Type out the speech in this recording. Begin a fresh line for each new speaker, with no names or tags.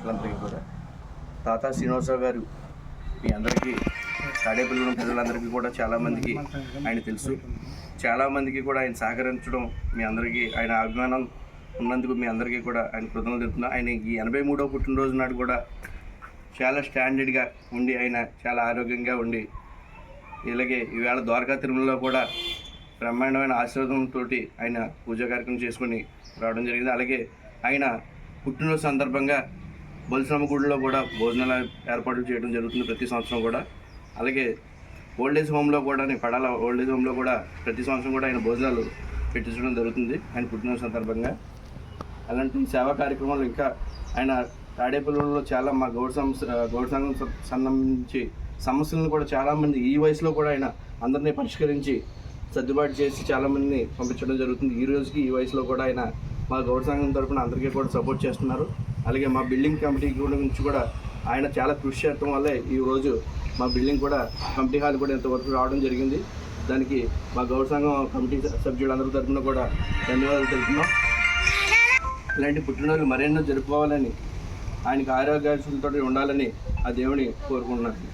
నాయకులందరికీ కూడా. తాతా శ్రీనివాసరావు గారు మీ అందరికీ, తాడేపల్లిగూడెం ప్రజలందరికీ కూడా చాలామందికి ఆయన తెలుసు. చాలామందికి కూడా ఆయన సహకరించడం మీ అందరికీ, ఆయన అభిమానం ఉన్నందుకు మీ అందరికీ కూడా ఆయన కృతజ్ఞతలు తెలుపుతున్నా. ఆయన ఈ 83వ పుట్టినరోజు నాడు కూడా చాలా స్టాండర్డ్గా ఉండి, ఆయన చాలా ఆరోగ్యంగా ఉండి, ఇలాగే ఈవేళ ద్వారకా తిరుమలలో కూడా బ్రహ్మాండమైన ఆశీర్వాదంతో ఆయన పూజా కార్యక్రమం చేసుకొని రావడం జరిగింది. అలాగే ఆయన పుట్టినరోజు సందర్భంగా బొలిసమ్మ గుడిలో కూడా భోజనాల ఏర్పాట్లు చేయడం జరుగుతుంది ప్రతి సంవత్సరం కూడా. అలాగే ఓల్డేజ్ హోమ్లో కూడా, పడాల ఓల్డేజ్ హోమ్లో కూడా ప్రతి సంవత్సరం కూడా ఆయన భోజనాలు పెట్టించడం జరుగుతుంది ఆయన పుట్టినరోజు సందర్భంగా. అలాంటి సేవా కార్యక్రమాలు ఇంకా ఆయన తాడేపల్లిలో చాలా మా గౌడ సంఘం సంబంధించి సమస్యలను కూడా చాలామంది ఈ వయసులో కూడా ఆయన అందరినీ పరిష్కరించి సర్దుబాటు చేసి చాలామందిని పంపించడం జరుగుతుంది. ఈ రోజుకి ఈ వయసులో కూడా ఆయన మా గౌడ సంఘం తరఫున అందరికీ కూడా సపోర్ట్ చేస్తున్నారు. అలాగే మా బిల్డింగ్ కమిటీ గురించి కూడా ఆయన చాలా కృషి చేయడం వల్లే ఈరోజు మా బిల్డింగ్ కూడా కమిటీ హాల్ కూడా ఇంతవరకు రావడం జరిగింది. దానికి మా గౌడ సంఘం కమిటీ సభ్యులందరి తరఫున కూడా ధన్యవాదాలు తెలుపుతున్నాం. ఇలాంటి పుట్టినరోజులు మరెన్నో జరుపుకోవాలని, ఆయనకు ఆరోగ్యాలతో ఉండాలని ఆ దేవుని కోరుకుంటున్నాను.